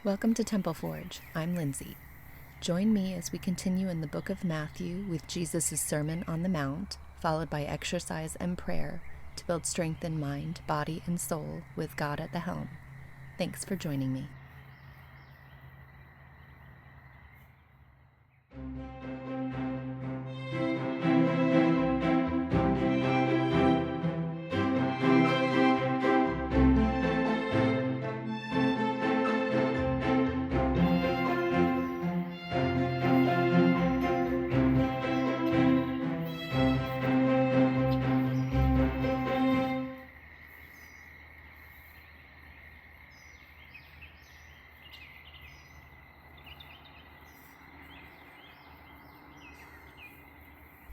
Welcome to Temple Forge. I'm Lindsay. Join me as we continue in the book of Matthew with Jesus' Sermon on the Mount, followed by exercise and prayer to build strength in mind, body, and soul with God at the helm. Thanks for joining me.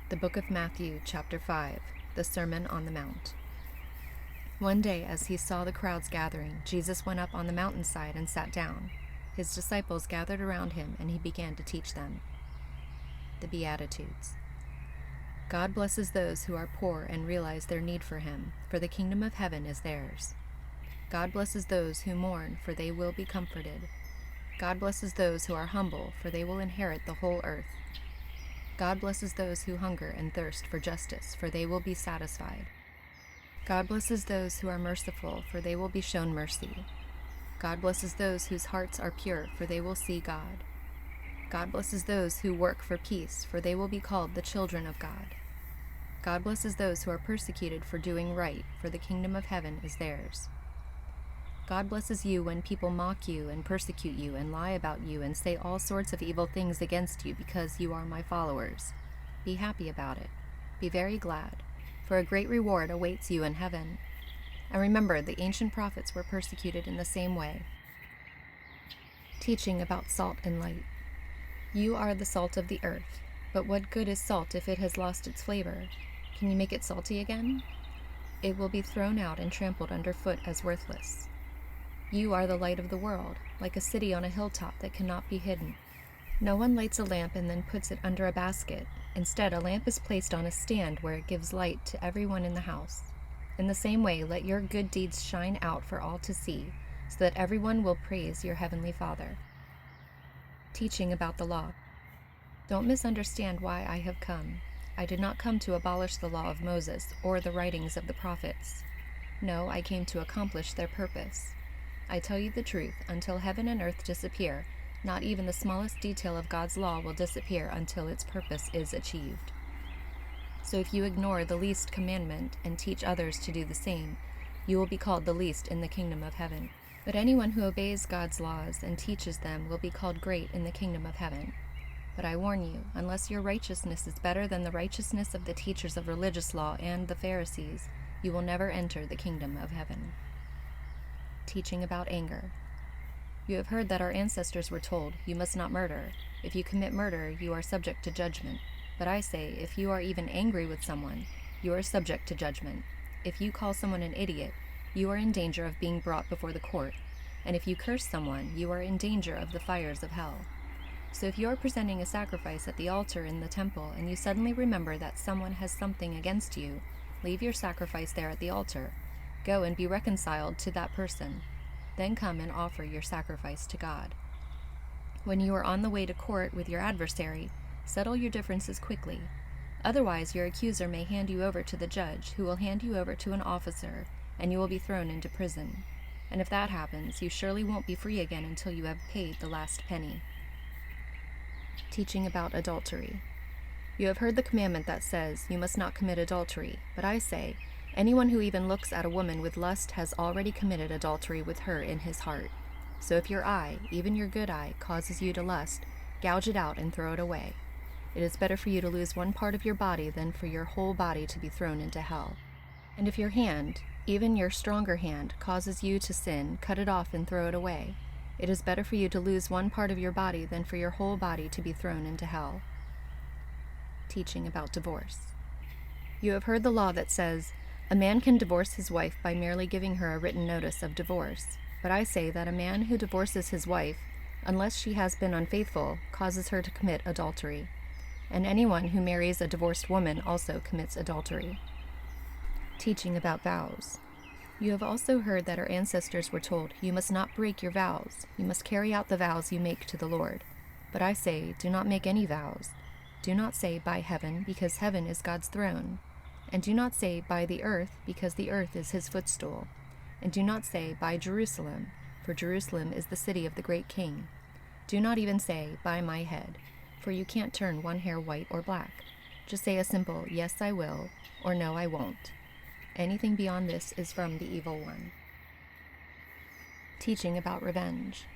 The book of Matthew, chapter 5, the Sermon on the Mount. One day, as he saw the crowds gathering, Jesus went up on the mountainside and sat down. His disciples gathered around him, and he began to teach them. The Beatitudes. God blesses those who are poor and realize their need for him, for the kingdom of heaven is theirs. God blesses those who mourn, for they will be comforted. God blesses those who are humble, for they will inherit the whole earth. God blesses those who hunger and thirst for justice, for they will be satisfied. God blesses those who are merciful, for they will be shown mercy. God blesses those whose hearts are pure, for they will see God. God blesses those who work for peace, for they will be called the children of God. God blesses those who are persecuted for doing right, for the kingdom of heaven is theirs. God blesses you when people mock you and persecute you and lie about you and say all sorts of evil things against you because you are my followers. Be happy about it. Be very glad, for a great reward awaits you in heaven. And remember, the ancient prophets were persecuted in the same way. Teaching about salt and light. You are the salt of the earth, but what good is salt if it has lost its flavor? Can you make it salty again? It will be thrown out and trampled underfoot as worthless. You are the light of the world, like a city on a hilltop that cannot be hidden. No one lights a lamp and then puts it under a basket. Instead, a lamp is placed on a stand where it gives light to everyone in the house. In the same way, let your good deeds shine out for all to see, so that everyone will praise your heavenly Father. Teaching about the law. Don't misunderstand why I have come. I did not come to abolish the law of Moses or the writings of the prophets. No, I came to accomplish their purpose. I tell you the truth, until heaven and earth disappear, not even the smallest detail of God's law will disappear until its purpose is achieved. So if you ignore the least commandment and teach others to do the same, you will be called the least in the kingdom of heaven. But anyone who obeys God's laws and teaches them will be called great in the kingdom of heaven. But I warn you, unless your righteousness is better than the righteousness of the teachers of religious law and the Pharisees, you will never enter the kingdom of heaven. Teaching about anger. You have heard that our ancestors were told, "You must not murder. If you commit murder, you are subject to judgment." But I say, if you are even angry with someone, you are subject to judgment. If you call someone an idiot, you are in danger of being brought before the court. And if you curse someone, you are in danger of the fires of hell. So if you are presenting a sacrifice at the altar in the temple, and you suddenly remember that someone has something against you, leave your sacrifice there at the altar. Go and be reconciled to that person. Then come and offer your sacrifice to God. When you are on the way to court with your adversary, settle your differences quickly. Otherwise, your accuser may hand you over to the judge, who will hand you over to an officer, and you will be thrown into prison. And if that happens, you surely won't be free again until you have paid the last penny. Teaching about adultery. You have heard the commandment that says, "You must not commit adultery." But I say, anyone who even looks at a woman with lust has already committed adultery with her in his heart. So if your eye, even your good eye, causes you to lust, gouge it out and throw it away. It is better for you to lose one part of your body than for your whole body to be thrown into hell. And if your hand, even your stronger hand, causes you to sin, cut it off and throw it away. It is better for you to lose one part of your body than for your whole body to be thrown into hell. Teaching about divorce. You have heard the law that says, "A man can divorce his wife by merely giving her a written notice of divorce." But I say that a man who divorces his wife, unless she has been unfaithful, causes her to commit adultery. And anyone who marries a divorced woman also commits adultery. Teaching about vows. You have also heard that our ancestors were told, 'You must not break your vows. You must carry out the vows you make to the Lord.' But I say, do not make any vows. Do not say, 'By heaven,' because heaven is God's throne. And do not say, 'By the earth,' because the earth is his footstool. And do not say, 'By Jerusalem,' for Jerusalem is the city of the great king. Do not even say, 'By my head,' for you can't turn one hair white or black. Just say a simple, 'Yes, I will,' or 'No, I won't.' Anything beyond this is from the evil one." Teaching about revenge.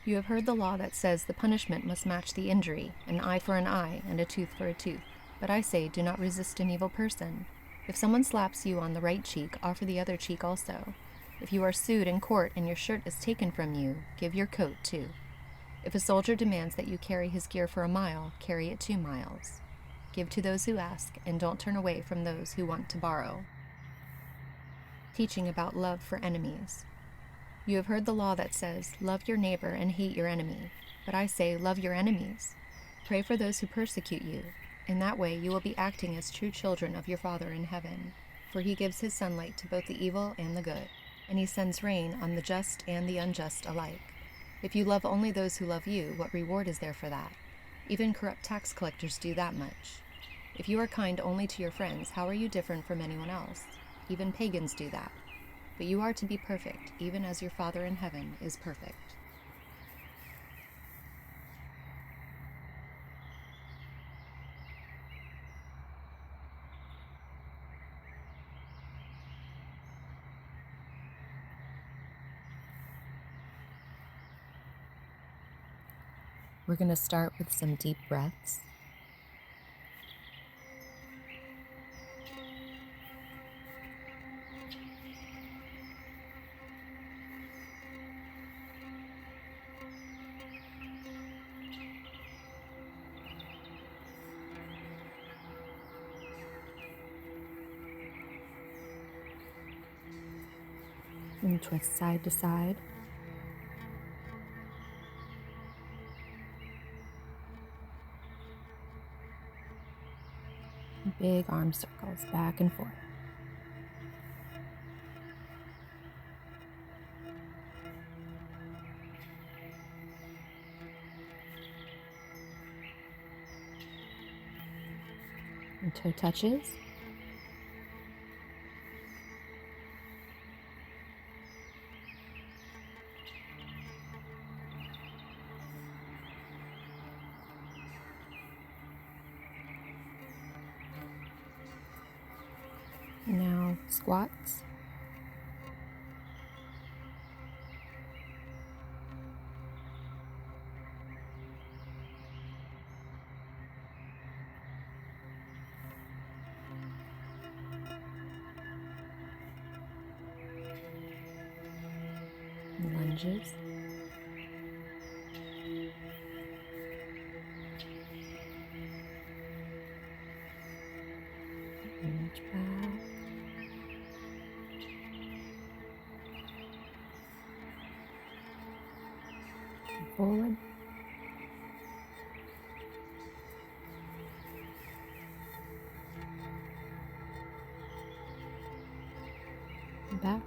You have heard the law that says the punishment must match the injury, an eye for an eye and a tooth for a tooth. But I say, do not resist an evil person. If someone slaps you on the right cheek, offer the other cheek also. If you are sued in court and your shirt is taken from you, give your coat too. If a soldier demands that you carry his gear for a mile, carry it 2 miles. Give to those who ask, and don't turn away from those who want to borrow. Teaching about love for enemies. You have heard the law that says, "Love your neighbor and hate your enemy." But I say, love your enemies. Pray for those who persecute you. In that way you will be acting as true children of your Father in heaven. For he gives his sunlight to both the evil and the good, and he sends rain on the just and the unjust alike. If you love only those who love you, what reward is there for that? Even corrupt tax collectors do that much. If you are kind only to your friends, how are you different from anyone else? Even pagans do that. But you are to be perfect, even as your Father in heaven is perfect. We're going to start with some deep breaths. And twist side to side. Big arm circles back and forth. And toe touches. Now squats. Lunges. Reach back. Forward. Back.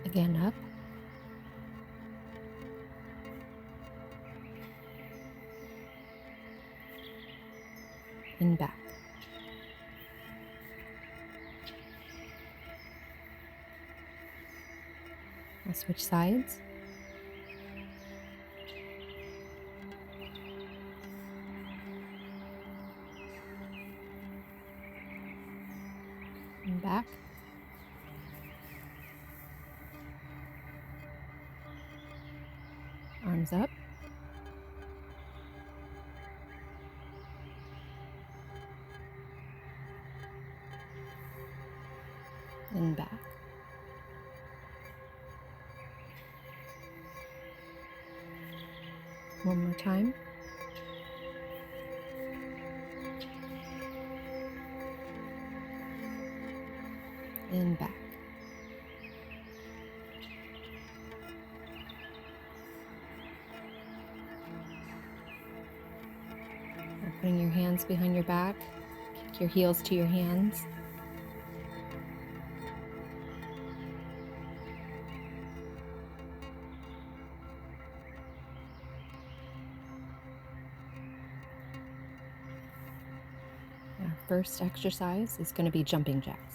Again up. And back. I'll switch sides. And back. Arms up. And back. One more time. And back. Putting your hands behind your back, kick your heels to your hands. Our first exercise is going to be jumping jacks.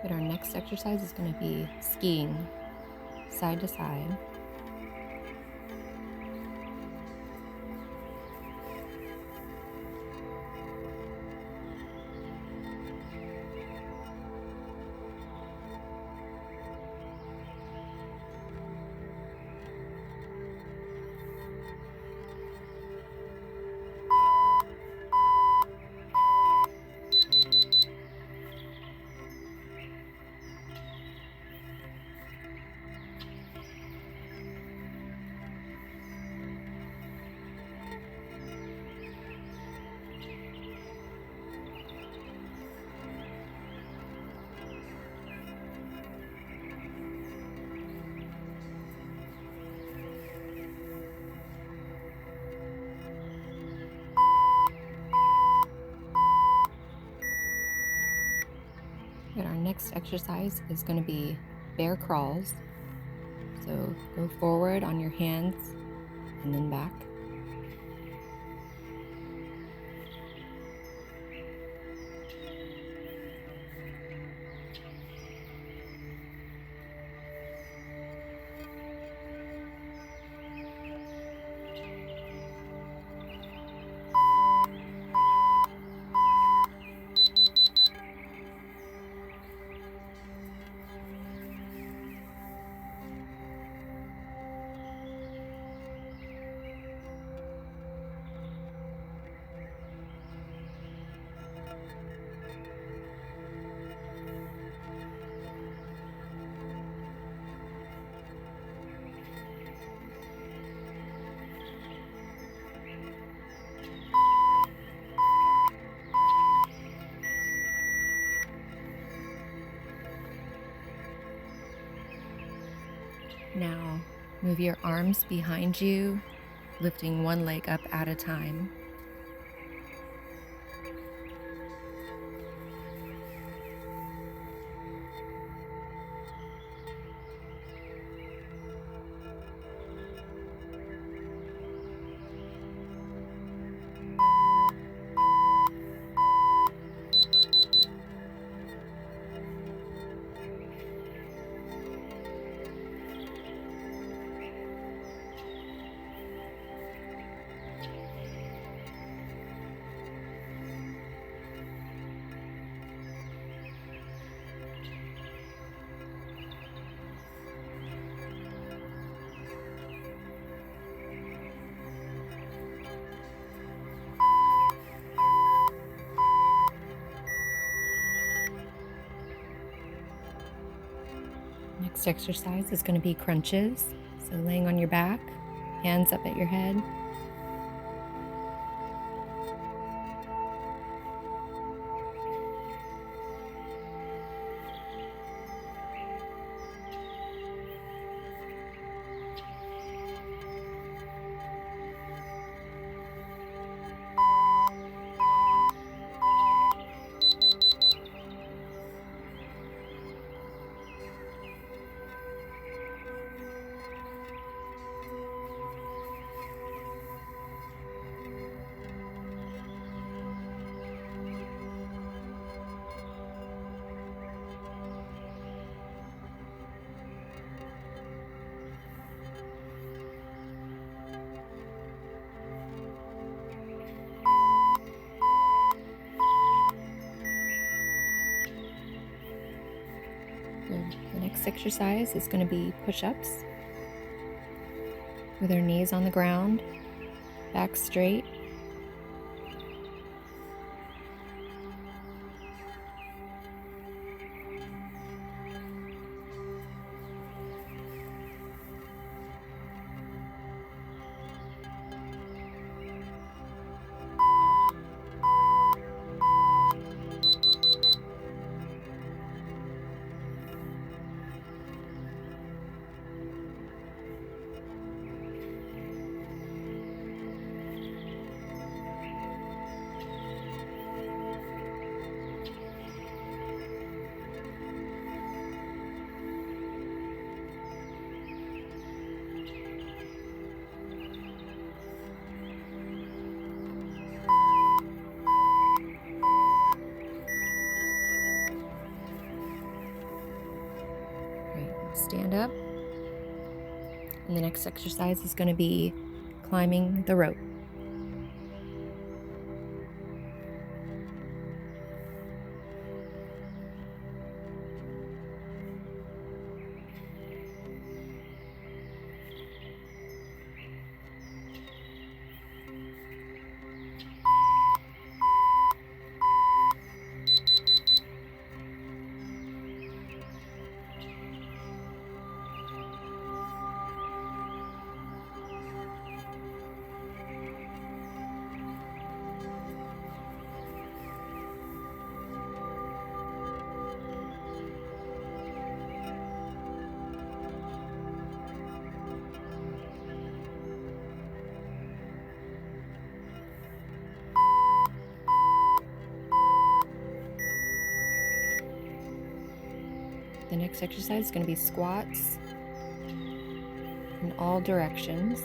But our next exercise is going to be skiing side to side. And our next exercise is going to be bear crawls. So go forward on your hands and then back. Now, move your arms behind you, lifting one leg up at a time. Next exercise is going to be crunches. So laying on your back, hands up at your head. next exercise is going to be push-ups with our knees on the ground, back straight. Stand up. And the next exercise is going to be climbing the rope. The next exercise is going to be squats in all directions.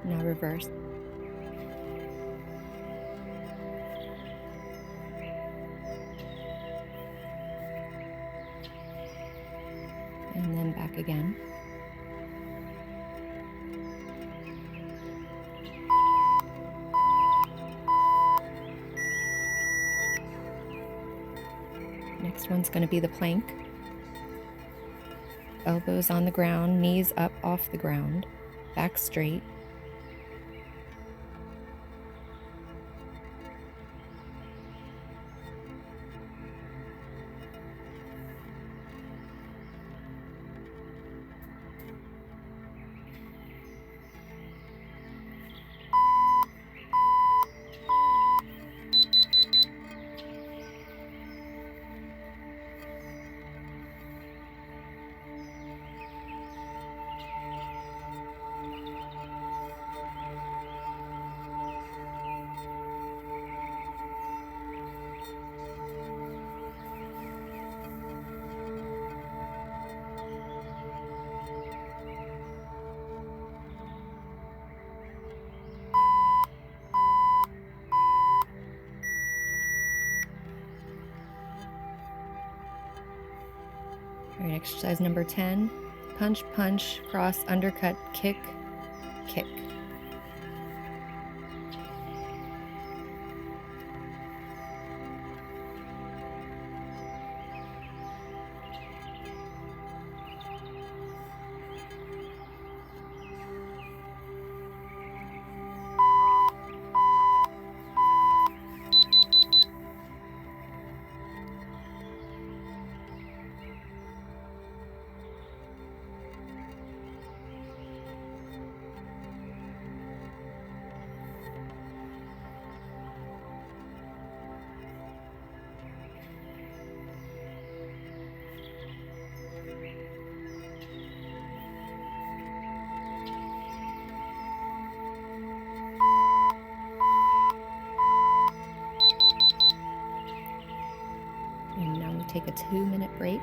Now reverse. And then back again. Next one's going to be the plank. Elbows on the ground, knees up off the ground, back straight. All right, exercise number 10, punch, punch, cross, undercut, kick, kick. take a 2-minute break.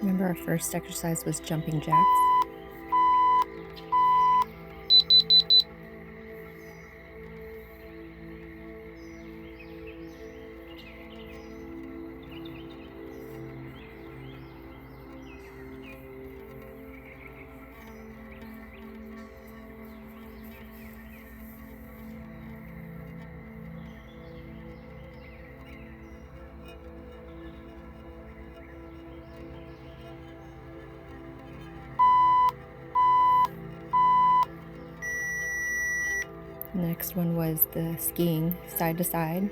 Remember, our first exercise was jumping jacks? The next one was the skiing side to side.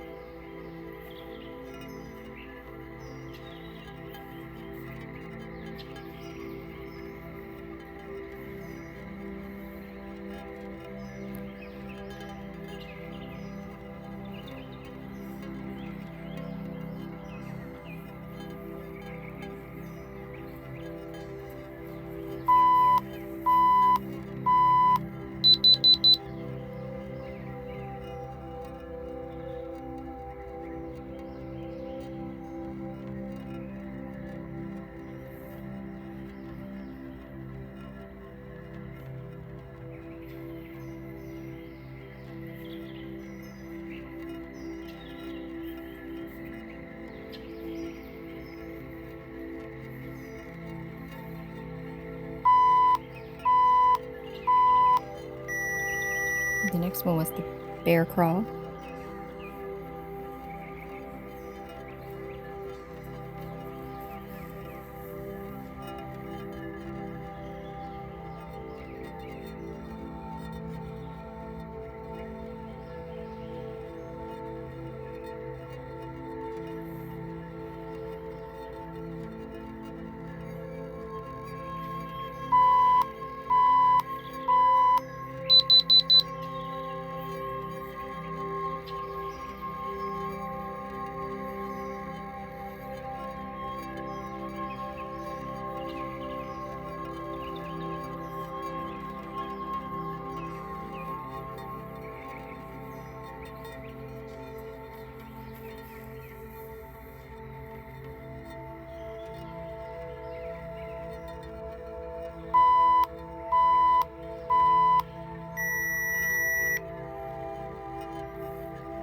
The next one was the bear crawl.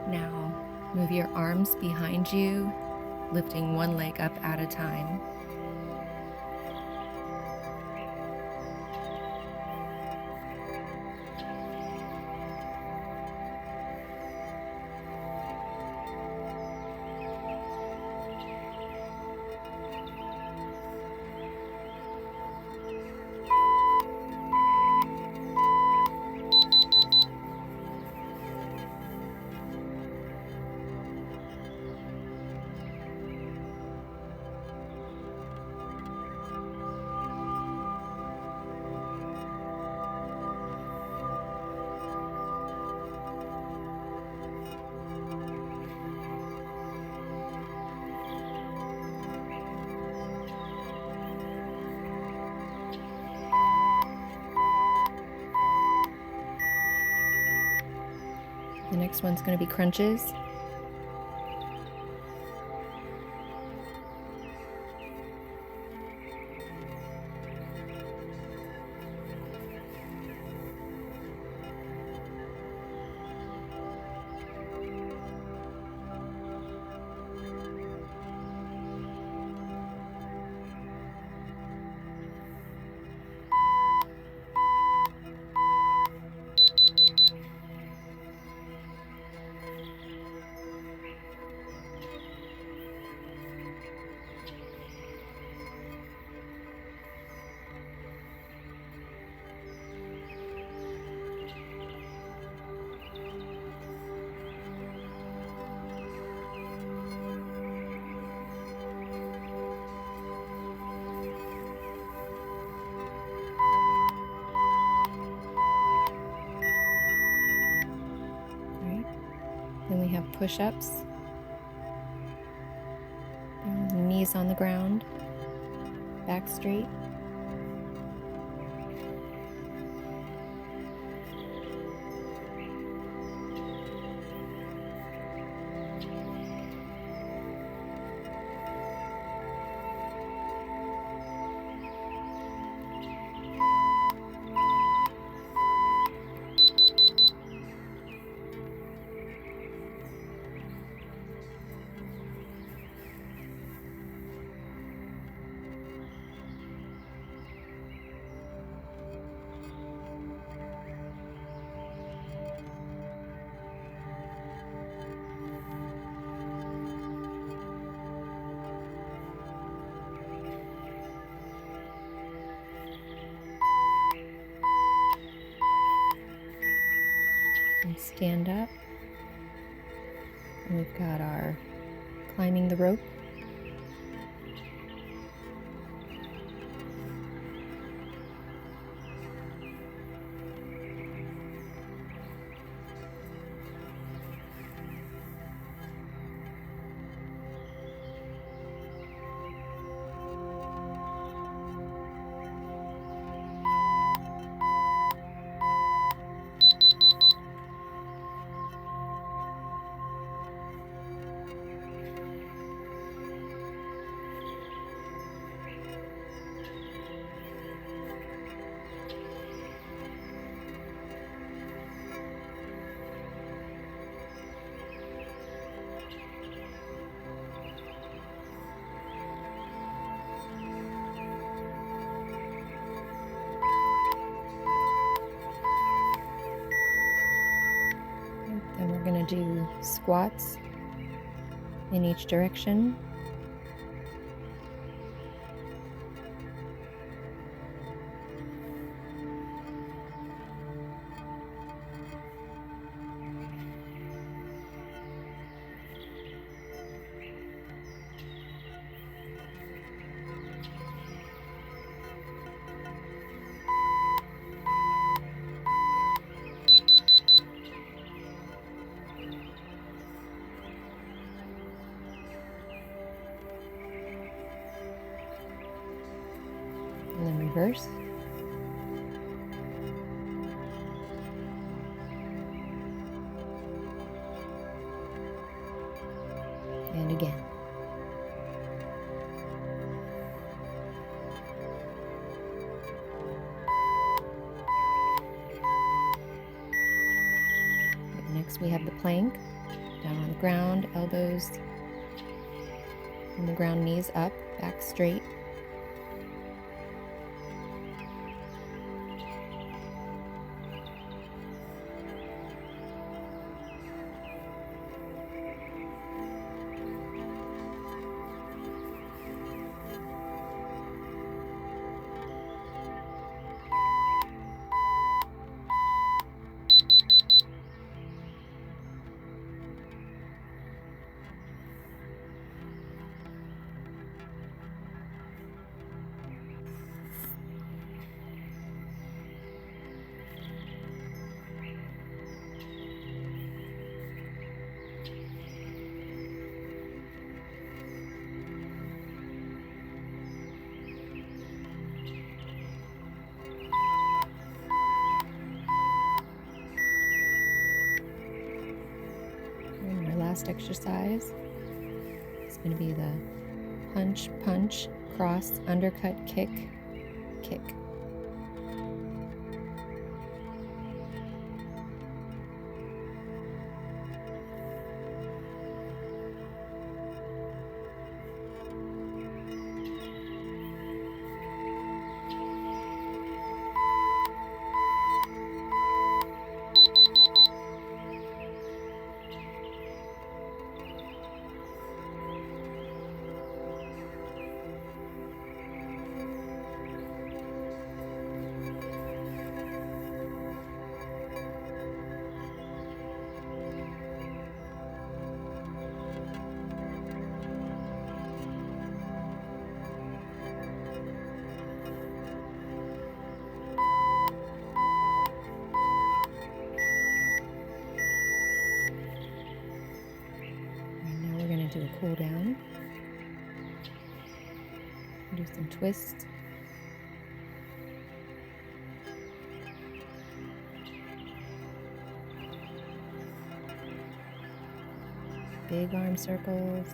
Now, move your arms behind you, lifting one leg up at a time. next one's going to be crunches. Then we have push-ups, knees on the ground, back straight. And stand up. And we've got our climbing the rope. Then we're going to do squats in each direction. And then reverse. And again. Next we have the plank, down on the ground, elbows on the ground, knees up, back straight. last exercise is going to be the punch, punch, cross, undercut, kick, kick. Do a cool down, do some twists, big arm circles,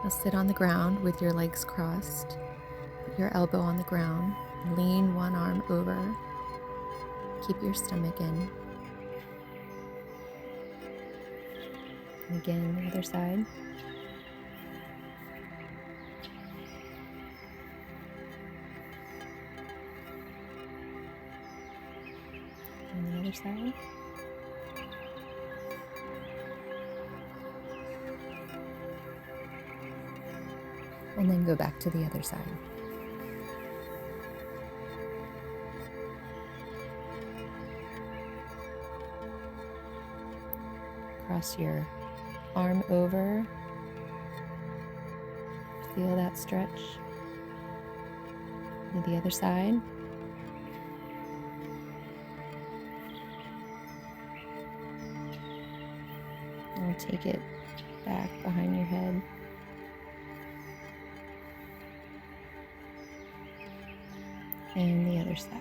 now sit on the ground with your legs crossed. Put your elbow on the ground, lean one arm over, keep your stomach in. And again, the other side. And the other side. And then go back to the other side. Cross your arm over. Feel that stretch. To the other side. And take it back behind your head. And the other side.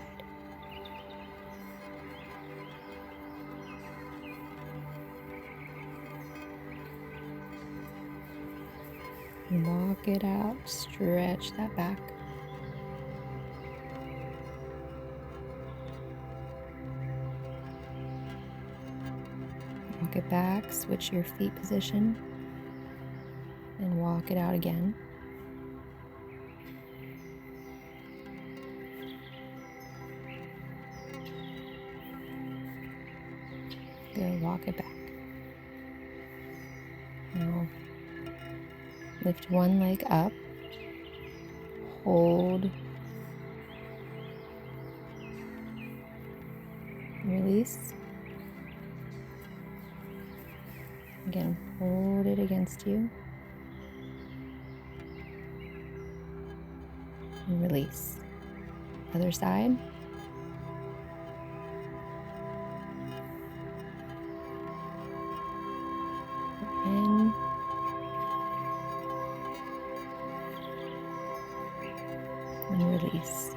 Walk it out, stretch that back. Walk it back, switch your feet position, and walk it out again. Good, walk it back. Now, lift one leg up, hold, release. Again, hold it against you, and release. Other side. In. And release.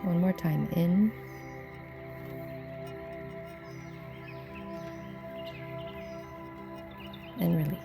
One more time, in. And release.